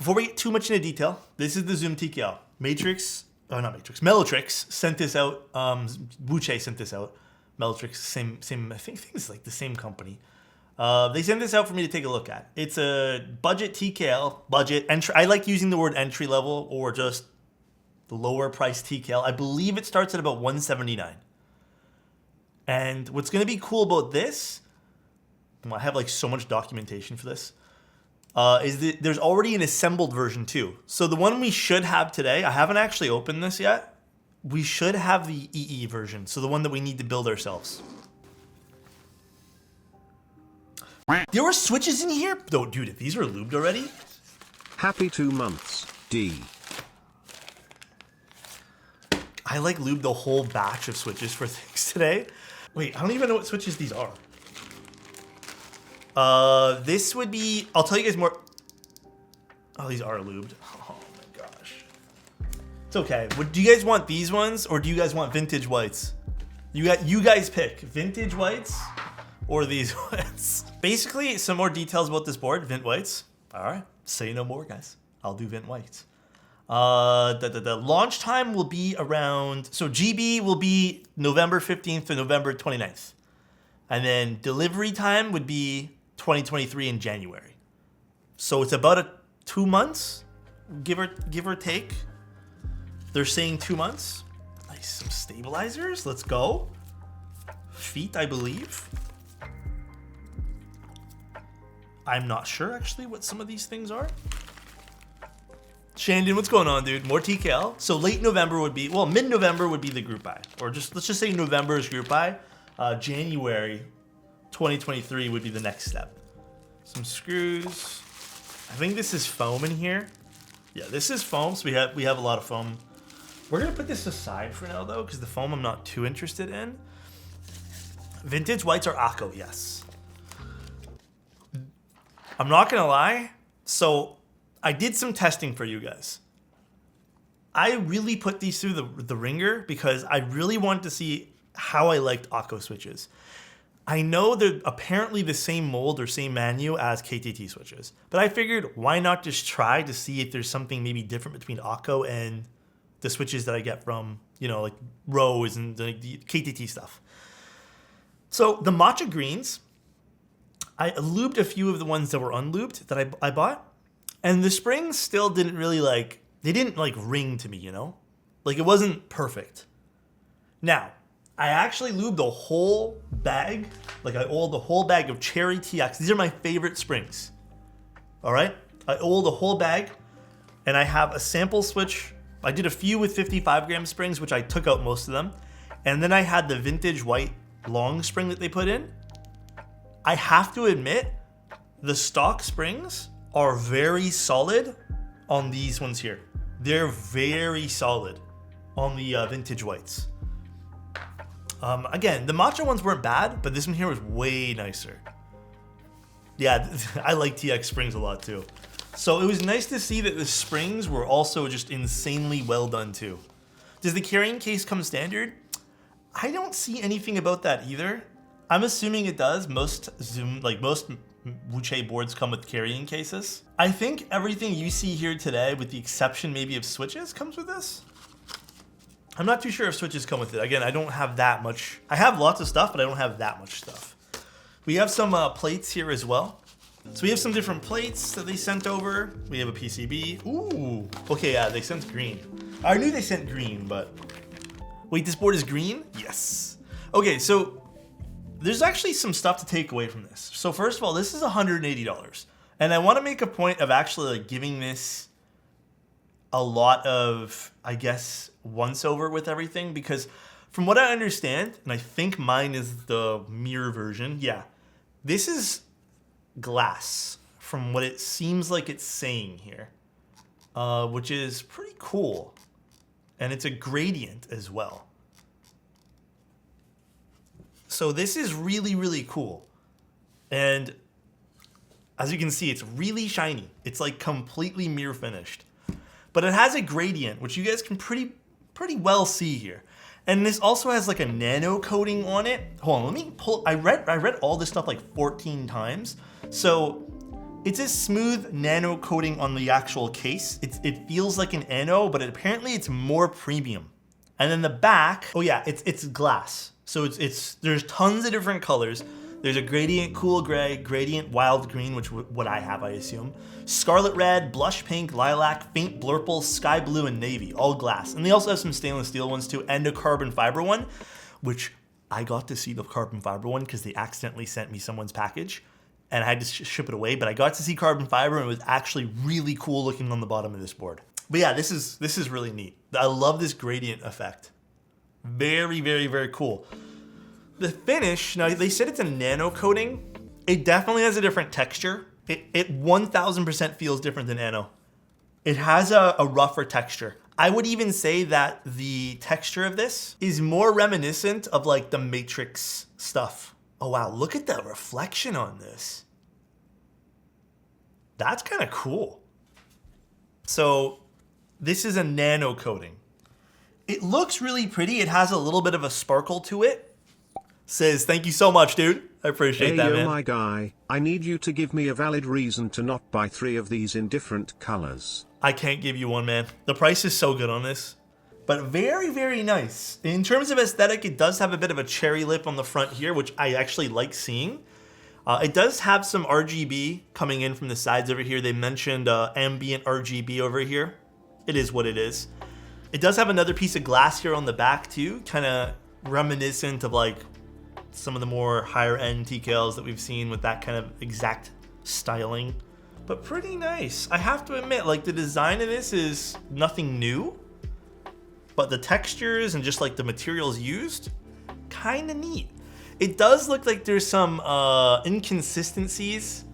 Before we get too much into detail, this is the Zoom TKL. Melotrix sent this out. Wuque sent this out. Melotrix, same. I think it's like the same company. They sent this out for me to take a look at. It's a budget TKL, budget entry. I like using the word entry level or just the lower price TKL. I believe it starts at about $179. And what's going to be cool about this, I have like so much documentation for this, is that there's already an assembled version too. So the one we should have today, I haven't actually opened this yet. We should have the EE version, so the one that we need to build ourselves. There were switches in here? No, dude, if these were lubed already. Happy 2 months, D. I like lubed the whole batch of switches for things today. Wait, I don't even know what switches these are. This would be, I'll tell you guys more. Oh, these are lubed. Oh my gosh. It's okay. Do you guys want these ones or do you guys want vintage whites? You guys pick vintage whites or these whites. Basically, some more details about this board, Vint whites. All right, say no more, guys. I'll do Vint whites. The launch time will be around, so GB will be November 15th to November 29th. And then delivery time would be 2023 in January. So it's about 2 months, give or take. They're saying 2 months. Nice, some stabilizers, let's go. Feet, I believe. I'm not sure actually what some of these things are. Shandon, what's going on, dude? More TKL. So late November would be, well, mid-November would be the group buy. Or just, let's just say November is group buy. January 2023 would be the next step. Some screws. I think this is foam in here. Yeah, this is foam, so we have a lot of foam. We're gonna put this aside for now though, because the foam I'm not too interested in. Vintage whites are Akko, yes. I'm not gonna lie, so I did some testing for you guys. I really put these through the ringer because I really wanted to see how I liked Akko switches. I know they're apparently the same mold or same manu as KTT switches, but I figured why not just try to see if there's something maybe different between Akko and the switches that I get from, you know, like Rose and the KTT stuff. So the matcha greens, I lubed a few of the ones that were unlubed that I bought. And the springs still didn't really they didn't ring to me, you know? Like it wasn't perfect. Now, I actually lubed the whole bag, I oiled the whole bag of Cherry TX. These are my favorite springs. All right? I oiled the whole bag and I have a sample switch. I did a few with 55 gram springs, which I took out most of them. And then I had the vintage white long spring that they put in. I have to admit, the stock springs are very solid on these ones here. They're very solid on the vintage whites. Again, the matcha ones weren't bad, but this one here was way nicer. Yeah, I like TX springs a lot too. So it was nice to see that the springs were also just insanely well done too. Does the carrying case come standard? I don't see anything about that either. I'm assuming it does. Most most Wuque boards come with carrying cases. I think everything you see here today, with the exception maybe of switches, comes with this. I'm not too sure if switches come with it. Again, I don't have that much. I have lots of stuff, but I don't have that much stuff. We have some plates here as well. So we have some different plates that they sent over. We have a PCB. Ooh. Okay, yeah, they sent green. I knew they sent green, but... Wait, this board is green? Yes. Okay, so there's actually some stuff to take away from this. So first of all, this is $180. And I want to make a point of actually giving this a lot of, I guess, once over with everything, because from what I understand, and I think mine is the mirror version, yeah, this is glass from what it seems like it's saying here, which is pretty cool. And it's a gradient as well. So this is really, really cool. And as you can see, it's really shiny. It's completely mirror finished. But it has a gradient, which you guys can pretty well see here. And this also has a nano coating on it. Hold on, let me pull. I read all this stuff 14 times. So It's a smooth nano coating on the actual case. It feels like an ano, but apparently it's more premium. And then the back, oh yeah, it's glass. So there's tons of different colors. There's a gradient cool gray, gradient wild green, which what I have, I assume. Scarlet red, blush pink, lilac, faint blurple, sky blue, and navy, all glass. And they also have some stainless steel ones too, and a carbon fiber one, which I got to see the carbon fiber one because they accidentally sent me someone's package and I had to ship it away, but I got to see carbon fiber and it was actually really cool looking on the bottom of this board. But yeah, this is really neat. I love this gradient effect. Very, very, very cool. The finish, now they said it's a nano coating. It definitely has a different texture. It 1000% feels different than nano. It has a rougher texture. I would even say that the texture of this is more reminiscent of like the Matrix stuff. Oh wow, look at the reflection on this. That's kind of cool. So this is a nano coating. It looks really pretty. It has a little bit of a sparkle to it. Says, thank you so much, dude. I appreciate that, man. Hey, my guy, I need you to give me a valid reason to not buy 3 of these in different colors. I can't give you one, man. The price is so good on this. But very, very nice. In terms of aesthetic, it does have a bit of a cherry lip on the front here, which I actually like seeing. It does have some RGB coming in from the sides over here. They mentioned ambient RGB over here. It is what it is. It does have another piece of glass here on the back too, kind of reminiscent of like some of the more higher end TKLs that we've seen with that kind of exact styling, but pretty nice. I have to admit, like the design of this is nothing new, but the textures and just like the materials used, kind of neat. It does look like there's some inconsistencies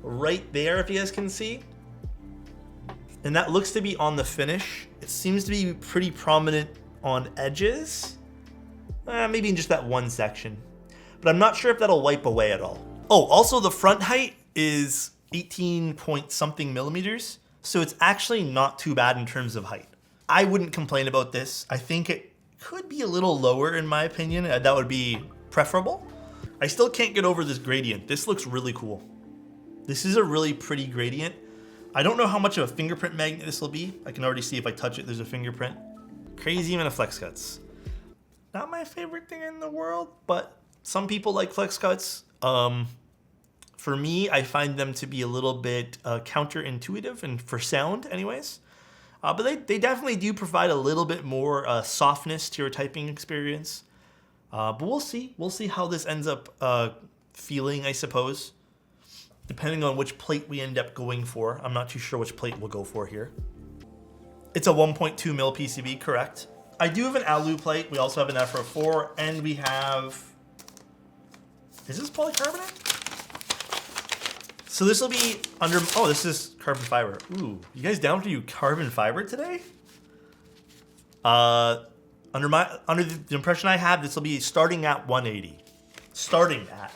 right there, if you guys can see. And that looks to be on the finish. It seems to be pretty prominent on edges. Maybe in just that one section. But I'm not sure if that'll wipe away at all. Oh, also the front height is 18 point something millimeters. So it's actually not too bad in terms of height. I wouldn't complain about this. I think it could be a little lower in my opinion. That would be preferable. I still can't get over this gradient. This looks really cool. This is a really pretty gradient. I don't know how much of a fingerprint magnet this will be. I can already see if I touch it, there's a fingerprint. Crazy amount of flex cuts. Not my favorite thing in the world, but some people like flex cuts. For me, I find them to be a little bit counterintuitive and for sound anyways. But they definitely do provide a little bit more softness to your typing experience. But we'll see. We'll see how this ends up feeling, I suppose. Depending on which plate we end up going for. I'm not too sure which plate we'll go for here. It's a 1.2 mil PCB, correct? I do have an alu plate. We also have an FR4, and we have... Is this polycarbonate? So this will be under... Oh, this is carbon fiber. Ooh, you guys down to do carbon fiber today? Under the impression I have, this will be starting at 180. Starting at.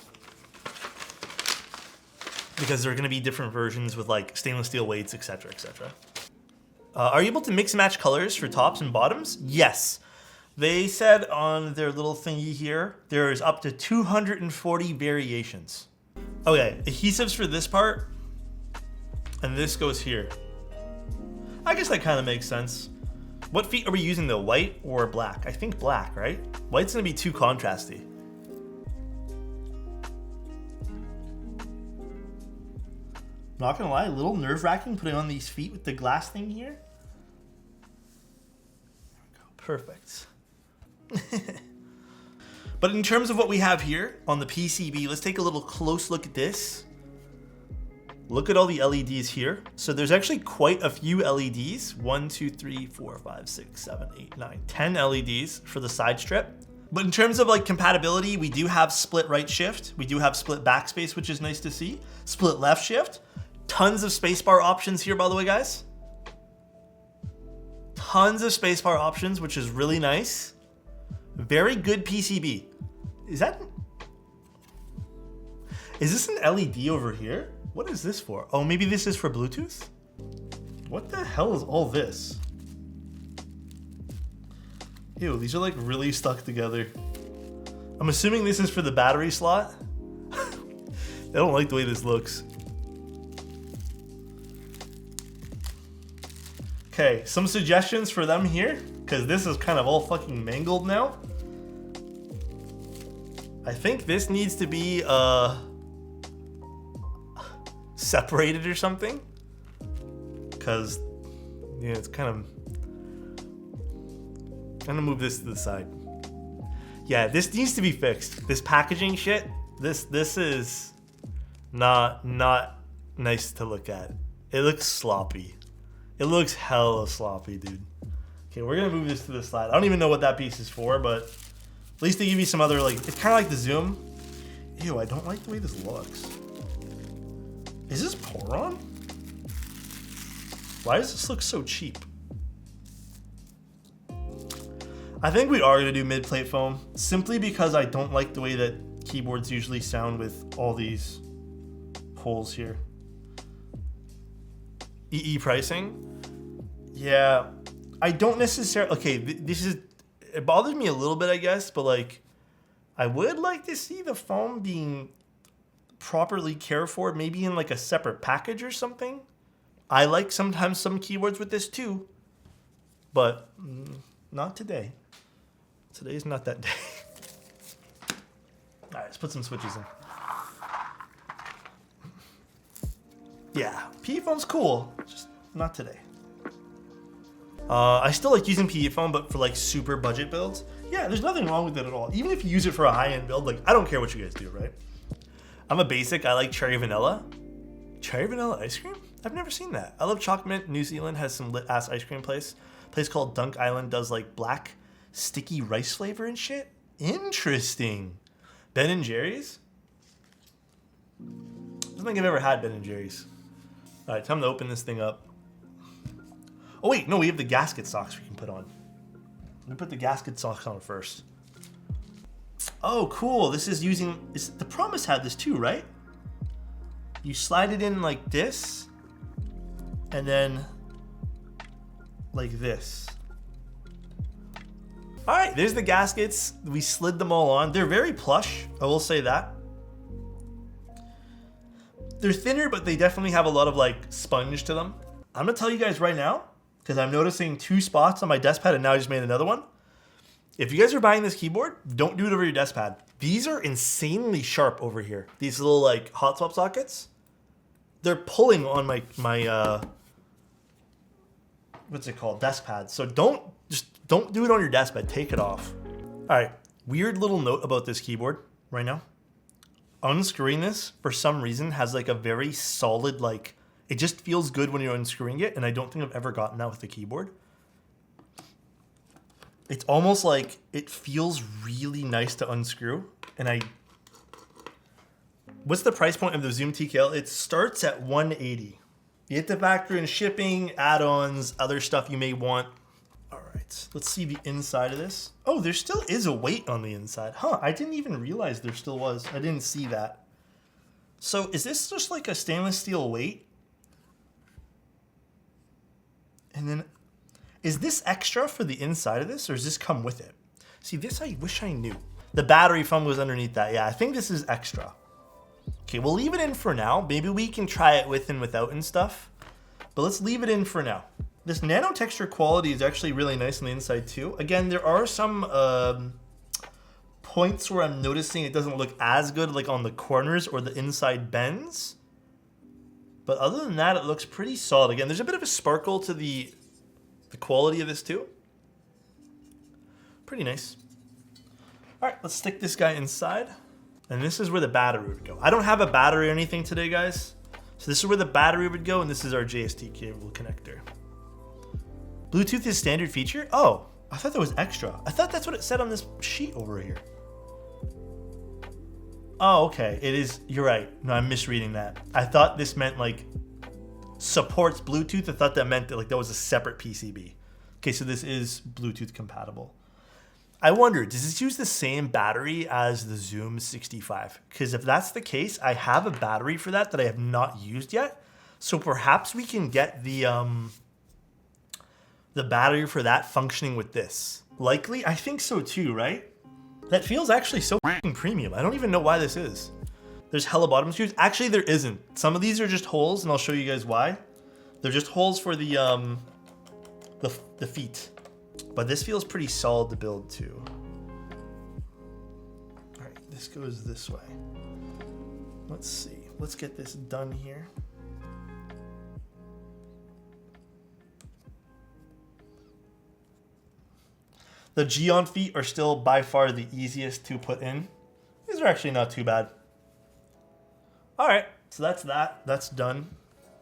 Because there are going to be different versions with like stainless steel weights, etc., etc. Are you able to mix and match colors for tops and bottoms? Yes. They said on their little thingy here, there's up to 240 variations. Okay, adhesives for this part, and this goes here. I guess that kind of makes sense. What feet are we using though, white or black? I think black, right? White's gonna be too contrasty. Not gonna lie, a little nerve-wracking putting on these feet with the glass thing here. There we go, perfect. But in terms of what we have here on the PCB, let's take a little close look at this. Look at all the LEDs here. So there's actually quite a few LEDs. 1, 2, 3, 4, 5, 6, 7, 8, 9, 10 LEDs for the side strip. But in terms of like compatibility, we do have split right shift. We do have split backspace, which is nice to see. Split left shift. Tons of spacebar options here, by the way, guys. Tons of spacebar options, which is really nice. Very good PCB. Is this an LED over here? What is this for? Oh, maybe this is for Bluetooth? What the hell is all this? Ew, these are like really stuck together. I'm assuming this is for the battery slot. I don't like the way this looks. Okay, some suggestions for them here, because this is kind of all fucking mangled now. I think this needs to be separated or something, because yeah, it's kind of. I'm gonna move this to the side. Yeah, this needs to be fixed. This packaging shit. This is not nice to look at. It looks sloppy. It looks hella sloppy, dude. Okay, we're gonna move this to the side. I don't even know what that piece is for, but at least they give you some other, like, it's kind of like the Zoom. Ew, I don't like the way this looks. Is this Poron? Why does this look so cheap? I think we are gonna do mid-plate foam, simply because I don't like the way that keyboards usually sound with all these holes here. EE pricing? Yeah, I don't necessarily, okay, this is, it bothers me a little bit, I guess, but like, I would like to see the foam being properly cared for, maybe in like a separate package or something. I like sometimes some keyboards with this too, but not today. Today's not that day. All right, let's put some switches in. Yeah, PE foam's cool, just not today. I still like using PE foam, but for like super budget builds, yeah, there's nothing wrong with it at all. Even if you use it for a high-end build, like I don't care what you guys do, right? I'm a basic, I like cherry vanilla. Cherry vanilla ice cream? I've never seen that. I love chocolate mint. New Zealand has some lit-ass ice cream place. Place called Dunk Island does like black sticky rice flavor and shit. Interesting. Ben and Jerry's? I don't think I've ever had Ben and Jerry's. All right, time to open this thing up. Oh wait, no, we have the gasket socks we can put on. Let me put the gasket socks on first. Oh, cool. This is using, the Promise had this too, right? You slide it in like this, and then like this. All right, there's the gaskets. We slid them all on. They're very plush, I will say that. They're thinner, but they definitely have a lot of like sponge to them. I'm gonna tell you guys right now, because I'm noticing 2 spots on my desk pad and now I just made another one. If you guys are buying this keyboard, don't do it over your desk pad. These are insanely sharp over here. These little like hot swap sockets. They're pulling on my what's it called? Desk pad. So don't do it on your desk pad. Take it off. All right, weird little note about this keyboard right now. Unscrewing this for some reason has like a very solid, like, it just feels good when you're unscrewing it, and I don't think I've ever gotten that with the keyboard. It's almost like it feels really nice to unscrew, and what's the price point of the Zoom TKL? It starts at $180. You have to factor in shipping, add-ons, other stuff you may want. All right, let's see the inside of this. Oh, there still is a weight on the inside. Huh, I didn't even realize there still was. I didn't see that. So is this just like a stainless steel weight? And then, is this extra for the inside of this, or does this come with it? See, this I wish I knew. The battery foam was underneath that. Yeah, I think this is extra. Okay, we'll leave it in for now. Maybe we can try it with and without and stuff. But let's leave it in for now. This nano texture quality is actually really nice on the inside too. Again, there are some points where I'm noticing it doesn't look as good, like on the corners or the inside bends. But other than that, it looks pretty solid. Again, there's a bit of a sparkle to the quality of this too. Pretty nice. All right, let's stick this guy inside. And this is where the battery would go. I don't have a battery or anything today, guys. So this is where the battery would go, and this is our JST cable connector. Bluetooth is standard feature? Oh, I thought that was extra. I thought that's what it said on this sheet over here. Oh, okay, it is, you're right. No, I'm misreading that. I thought this meant like supports Bluetooth. I thought that meant that like that was a separate PCB. Okay, so this is Bluetooth compatible. I wonder, does this use the same battery as the Zoom 65? Because if that's the case, I have a battery for that I have not used yet. So perhaps we can get the battery for that functioning with this. Likely, I think so too, right? That feels actually so f***ing premium. I don't even know why this is. There's hella bottom screws. Actually, there isn't. Some of these are just holes, and I'll show you guys why. They're just holes for the the feet. But this feels pretty solid to build too. All right, this goes this way. Let's see. Let's get this done here. The Geon feet are still by far the easiest to put in. These are actually not too bad. All right, so that's that. That's done.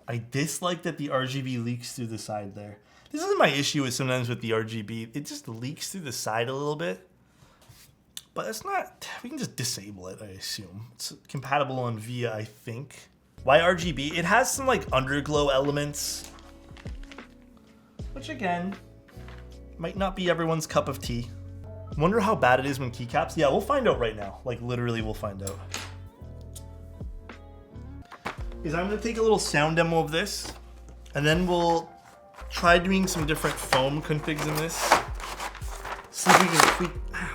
I dislike that the RGB leaks through the side there. This is my issue with sometimes with the RGB. It just leaks through the side a little bit. But it's not, we can just disable it, I assume. It's compatible on VIA, I think. Why RGB? It has some like underglow elements, which again, might not be everyone's cup of tea. Wonder how bad it is when keycaps. Yeah, we'll find out right now. Like literally we'll find out. Is I'm gonna take a little sound demo of this and then we'll try doing some different foam configs in this.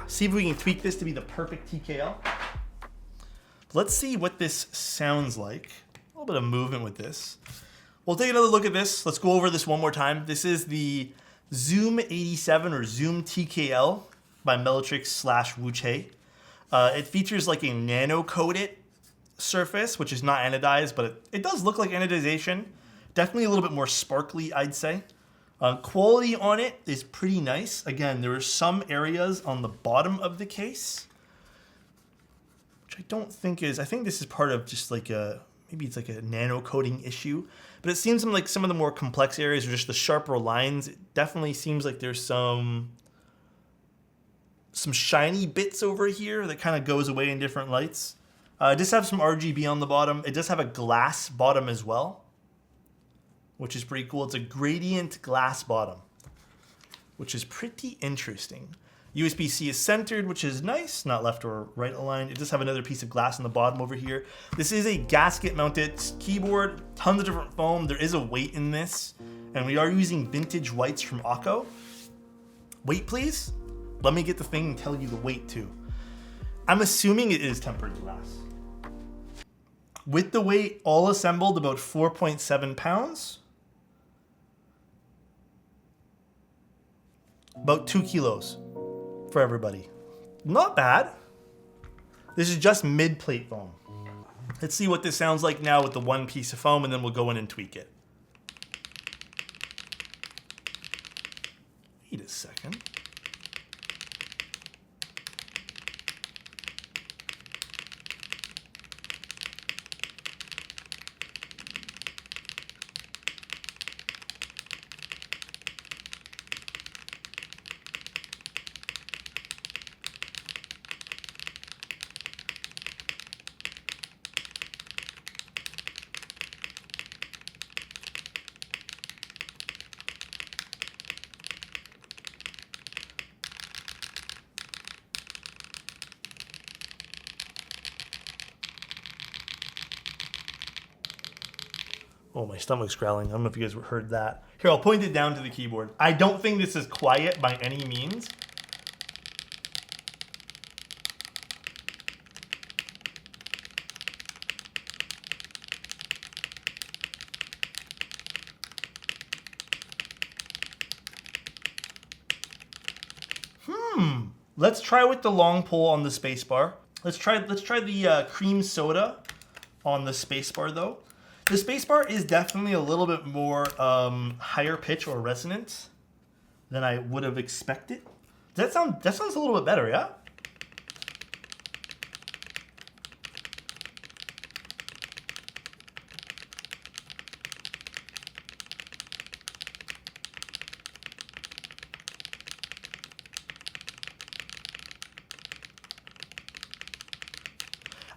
See if we can tweak this to be the perfect TKL. Let's see what this sounds like. A little bit of movement with this. We'll take another look at this. Let's go over this one more time. This is the Zoom 87 or Zoom TKL by Bellatrix/Wuque. It features like a nano coated surface, which is not anodized, but it does look like anodization. Definitely a little bit more sparkly, I'd say. Quality on it is pretty nice. Again, there are some areas on the bottom of the case, which I don't think is, I think this is part of just like a, maybe it's like a nano coating issue, but it seems like some of the more complex areas are just the sharper lines. It definitely seems like there's some shiny bits over here that kind of goes away in different lights. It does have some RGB on the bottom. It does have a glass bottom as well, which is pretty cool. It's a gradient glass bottom, which is pretty interesting. USB-C is centered, which is nice, not left or right aligned. It does have another piece of glass on the bottom over here. This is a gasket mounted keyboard, tons of different foam. There is a weight in this, and we are using vintage whites from Akko. Weight, please. Let me get the thing and tell you the weight too. I'm assuming it is tempered glass. With the weight all assembled, about 4.7 pounds. About 2 kilos for everybody. Not bad. This is just mid-plate foam. Let's see what this sounds like now with the one piece of foam, and then we'll go in and tweak it. Wait a second. Oh, my stomach's growling. I don't know if you guys heard that. Here, I'll point it down to the keyboard. I don't think this is quiet by any means. Let's try with the long pull on the spacebar. Let's try the cream soda on the spacebar though. The spacebar is definitely a little bit more higher pitch or resonant than I would have expected. That sounds a little bit better, yeah?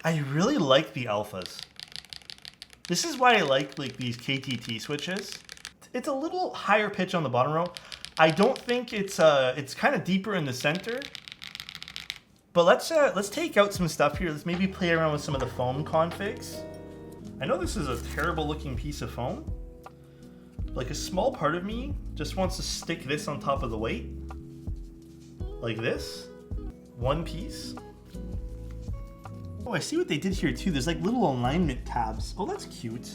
I really like the alphas. This is why I like these KTT switches. It's a little higher pitch on the bottom row. I don't think it's kind of deeper in the center. But let's take out some stuff here. Let's maybe play around with some of the foam configs. I know this is a terrible looking piece of foam. Like a small part of me just wants to stick this on top of the weight. Like this. One piece. Oh, I see what they did here too. There's like little alignment tabs. Oh, that's cute.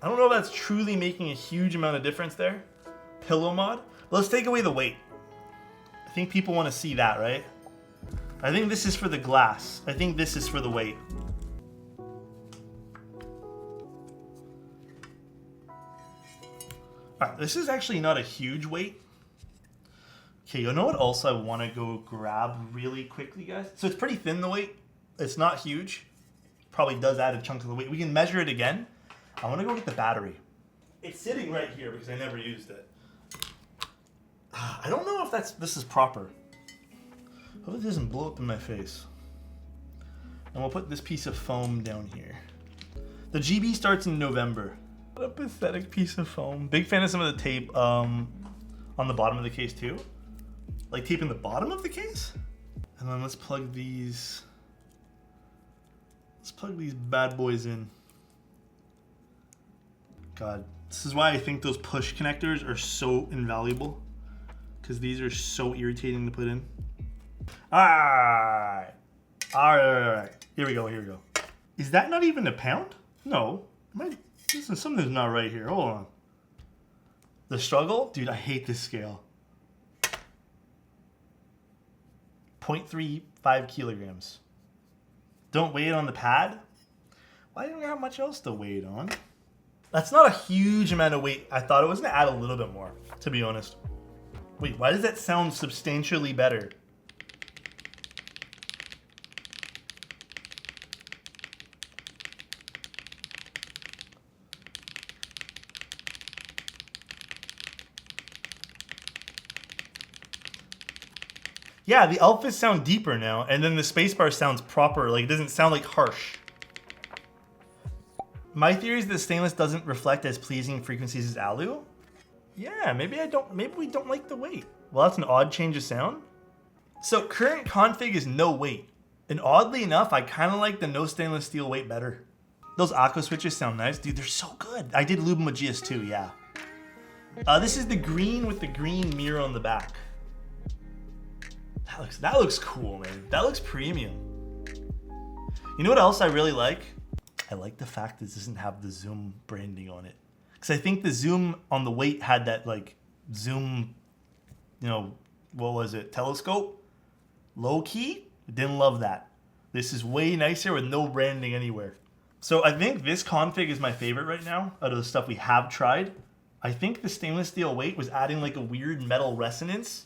I don't know if that's truly making a huge amount of difference there. Pillow mod. But let's take away the weight. I think people want to see that, right? I think this is for the glass. I think this is for the weight. All right, this is actually not a huge weight. Okay, you know what else I want to go grab really quickly, guys? So it's pretty thin, the weight. It's not huge. Probably does add a chunk of the weight. We can measure it again. I want to go get the battery. It's sitting right here because I never used it. I don't know if this is proper. Hope it doesn't blow up in my face. And we'll put this piece of foam down here. The GB starts in November. What a pathetic piece of foam. Big fan of some of the tape on the bottom of the case too. Like tape in the bottom of the case. And then let's plug these bad boys in. God, this is why I think those push connectors are so invaluable. Because these are so irritating to put in. Alright. Here we go. Is that not even a pound? No. Something's not right here. Hold on. The struggle? Dude, I hate this scale. 0.35 kilograms. Don't weigh it on the pad? Why don't you have much else to weigh it on? That's not a huge amount of weight. I thought it was going to add a little bit more, to be honest. Wait, why does that sound substantially better? Yeah, the alphas sound deeper now, and then the spacebar sounds proper. Like, it doesn't sound like harsh. My theory is that stainless doesn't reflect as pleasing frequencies as alu. Yeah, maybe we don't like the weight. Well, that's an odd change of sound. So current config is no weight. And oddly enough, I kind of like the no stainless steel weight better. Those aqua switches sound nice. Dude, they're so good. I did lube them with GS2, yeah. This is the green with the green mirror on the back. That looks cool, man. That looks premium. You know what else I really like? I like the fact that this doesn't have the Zoom branding on it. Because I think the Zoom on the weight had that like Zoom, you know, what was it? Telescope? Low key? Didn't love that. This is way nicer with no branding anywhere. So I think this config is my favorite right now out of the stuff we have tried. I think the stainless steel weight was adding like a weird metal resonance.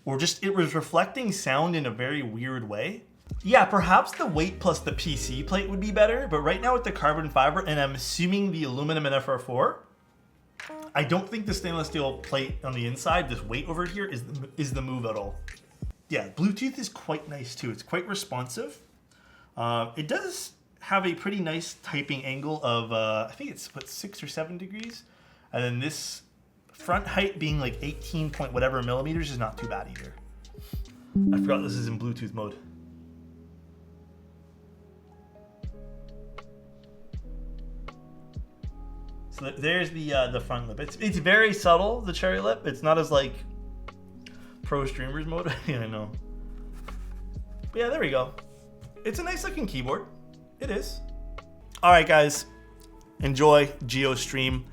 Or just, it was reflecting sound in a very weird way. Yeah, perhaps the weight plus the PC plate would be better, but right now with the carbon fiber, and I'm assuming the aluminum and FR4, I don't think the stainless steel plate on the inside, this weight over here, is the move at all. Yeah, Bluetooth is quite nice too. It's quite responsive. It does have a pretty nice typing angle of, I think it's, 6 or 7 degrees. And then this front height being like 18 point whatever millimeters is not too bad either. I forgot this is in Bluetooth mode. So there's the front lip. It's very subtle, the cherry lip. It's not as like pro streamers mode. Yeah, I know. But yeah, there we go. It's a nice looking keyboard. It is. All right, guys. Enjoy GeoStream.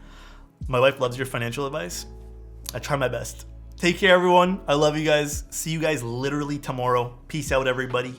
My wife loves your financial advice. I try my best. Take care, everyone. I love you guys. See you guys literally tomorrow. Peace out, everybody.